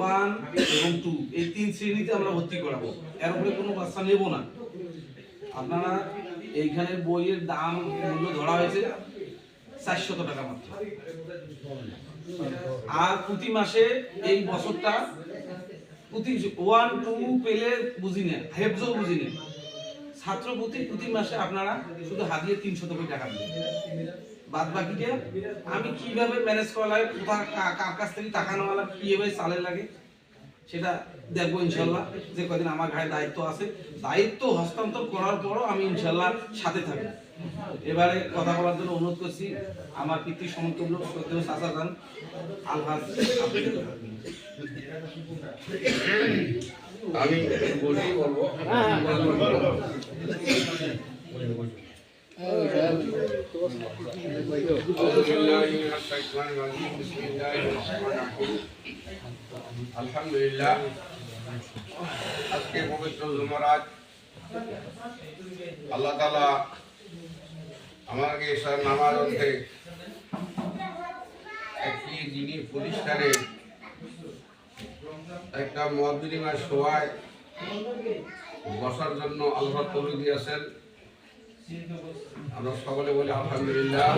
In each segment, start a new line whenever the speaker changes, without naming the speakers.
1 এবং 2 এই 3 শ্রেণীতে আমরা ভর্তি করাবো। এর উপরে কোনো বাচ্চা নেব না। আপনারা এইখানে বইয়ের দাম মূল্য ধরা হয়েছে 400 টাকা মাত্র। আর প্রতি মাসে এই বছরটা প্রতি 1 2 পেলে বুঝি না, হেফজও বুঝি না, ছাত্র প্রতি মাসে আপনারা শুধু হাতিয়ে 300 টাকা দিবেন। বাদ বাকিটা আমি কিভাবে ম্যানেজ করা লাগে, কোথায় কার কাছ থেকে টাকা নেওয়া লাগে, কিভাবে চালে লাগে সেটা দেখবো ইনশাল্লাহ। যে কদিন আমার ঘাড়ে দায়িত্ব আছে, দায়িত্ব হস্তান্তর করার পরও আমি ইনশাল্লাহ সাথে থাকবো। এবারে কথা বলার জন্য অনুরোধ করছি আমার পিতৃ সমতুল্য শ্রদ্ধেয় চাচা যান আলহাজ।
আমি বলেই বলবো আলহামদুলিল্লাহ। আজকে পবিত্র জুমারাত আল্লাহ তাআলা আমাকে নামাজ পড়তে একটি দিনী প্রতিষ্ঠানে একটা মত বিনিময় সভায় বসার জন্য আল্লাহ তৌফিক দিয়েছেন। আমরা সকলে বলি আলহামদুলিল্লাহ।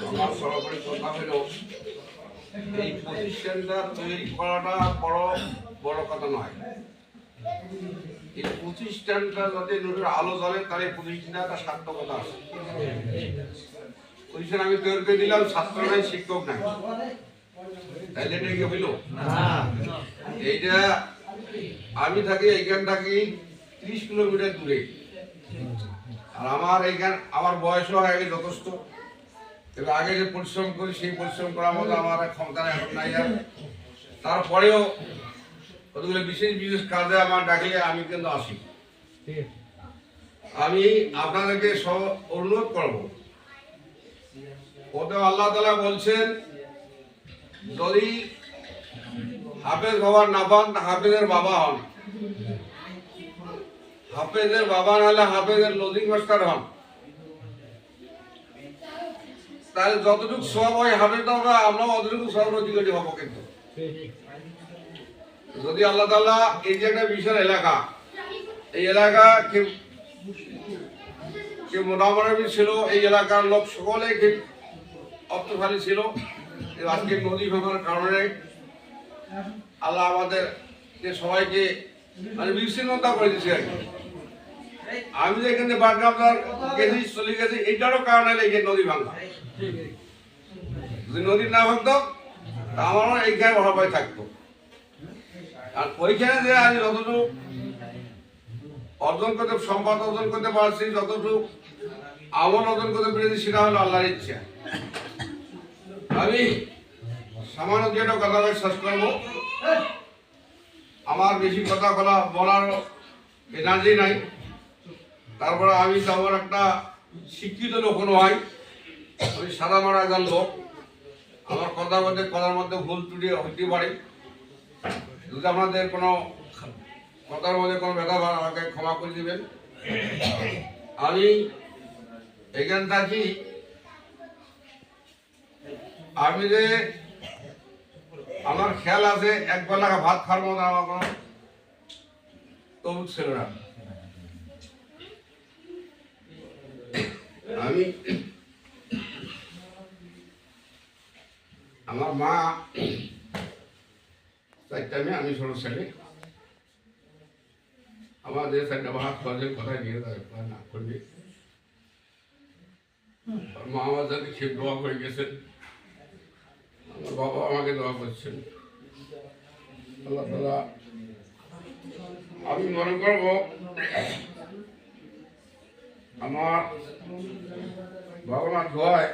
আমার সর্বোপরি কথা হলো এই প্রতিষ্ঠানটা তৈরি করাটা বড় কথা নয়। এই প্রতিষ্ঠানটা যদি নূরের আলো জ্বলে তাহলে প্রতিষ্ঠানটা সার্থকতা আছে। প্রতিষ্ঠান আমি তৈরি করে দিলাম, ছাত্র নাই, শিক্ষক নাই, তাইলে এটা কি হইল? এইটা আমি থাকি এইখান থাকি 30 কিলোমিটার দূরে, আর আমার বয়সও হয়ে গেছে যথেষ্ট। তবে আগে যে পরিশ্রম করি সেই পরিশ্রম করার মতো আমার ক্ষমতা এখন নাই। আর তারপরেও কতগুলো বিশেষ কাজে আমার ডাকলে আমি কিন্তু আসি। আমি আপনাদেরকে সব অনুরোধ করবো, ওতে আল্লাহ তাআলা বলছেন যদি হাফেজ বাবার না পান হাফেজের বাবা হন, হাফেজের বাবা নাহলে হাফেজের লজিং মাস্টার হন, তাহলে যতটুকু সব হয় হাফেজ হবে, আমরাও অতটুকু সব অধিকারী হবো। কিন্তু যদি আল্লাহ তাআলা এই যে একটা বিশাল এলাকা, এই এলাকা কেউ মোটামুটি ছিল, এই এলাকার লোক সকলে অর্থশালী ছিল। আজকে নদী ভাঙার কারণে আল্লাহ আমাদের সবাইকে মানে বিচ্ছিন্নতা করে দিচ্ছে আর কি। আমি যে এখানে বাটগ্রাম গেছি, চলে গেছি, এইটারও কারণে এই নদী ভাঙা। যদি নদী না ভাঙতো আমারও এইখানে অভাবে থাকতো। আর ওইখানে যে আমি যতটুকু সম্পদ অর্জন করতে পারছি, যতটুকু আমল অর্জন করতে পেরেছি, সেটা হলো আল্লাহর ইচ্ছা। আমি সামান্য যেটা কথা শেষ করবো, আমার বেশি কথা বলার এনার্জি নাই। তারপরে আমি তেমন একটা শিক্ষিত লোক নয়, আমি সাদা মারা একজন লোক। আমার কথার মধ্যে ভুল ত্রুটি হইতে পারে। যদি আপনাদের কোনো কথার মধ্যে কোনো ভেদা আমাকে ক্ষমা করে দিবেন। আমি এখান থাকি, আমি যে আমার খেয়াল আছে একবেলা ভাত খাওয়ার মতো আমার কোনো তবুক ছিল না। আমি আমার মা 4টা মেয়ে, আমি ছোট ছেলে। আমাদের 4টা ভাত খাওয়ার কথা নিয়ে না করবে। মা আমার যাতে খেয়ে দোয়া করে গেছেন, আমার বাবা আমাকে দোয়া করছেন। আল্লাহ তাআলা আমি মনে করব আমার বাবা মার দোয়ায়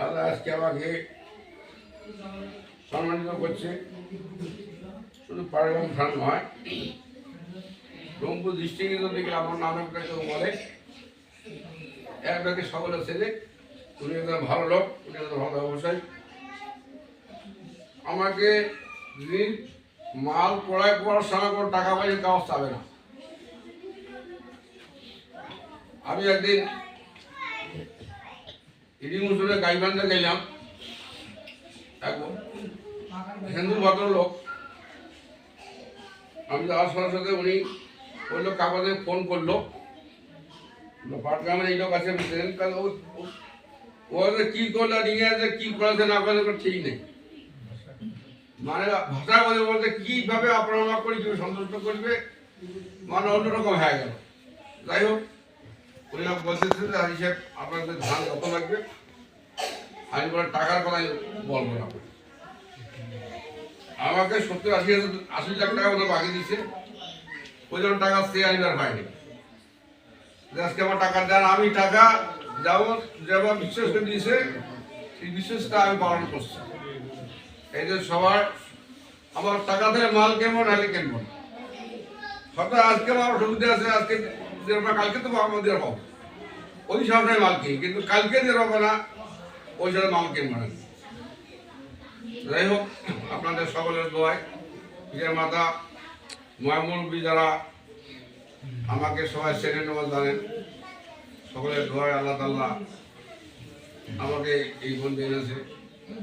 আল্লাহ আজকে আমাকে সম্মানিত করছে। শুধু পাড়াগ্রাম থানা নয়, রংপুর ডিস্ট্রিক্টে দিকে আমার নামে কেউ বলে, একটাকে সকলে ছেলে, উনি একজন ভালো লোক, উনি একজন ভালো ব্যবসায়ী। আমাকে মাল ক্রয় করার সময় কোনো টাকা পয়সা কাগজ চাবে না। আমি একদিন ইডি মুসুরে গাইবান্ধা গেলাম, এক হিন্দু ভদ্রলোক, আমি যাওয়ার সাথে সাথে উনি ওই লোক কাগজে ফোন করলো, পাটগ্রামের এই লোক আছে বুঝলেন, ও যে কি করলো নিয়ে আছে, কি করেছে না করেছে ঠিক নেই, মানে ভাষা বলে বলতে কিভাবে আপনারা করে কেউ সন্তুষ্ট করবে, মানে অন্যরকম হয়ে গেল। যাই হোক, উনি বলতেছে যে হাজি সাহেব আপনাদের ধান কত লাগবে, আমি বলে টাকার কথা বলবো না, আমাকে 70-80 লাখ টাকা ওদের বাকি দিচ্ছে, ওই জন্য টাকা সে আনিবার পাইনি। আজকে আমার টাকা দেন, আমি টাকা যেমন বিশ্বাস করে দিয়েছে সেই বিশ্বাসটা আমি পালন করছি। এই যে সবার আমার টাকা থেকে মাল কেমন নাহলে কিনবো না, সপ্তাহে আজকে আমার সুবিধা আছে, আজকে কালকে তো আমাদের হবে ওই সপ্তাহে মাল কিনি, কিন্তু কালকে যে হবে না ওই সাথে মাল কিনবো না। যাই হোক, আপনাদের সকলের দোয়ায় পীরের মাতা মহামুরব্বী যারা আমাকে সবাই সেরে নেওয়া জানেন, সকলের দোয়ায় আল্লাহ তাআলা আমাকে এই বন্ধু এনেছে।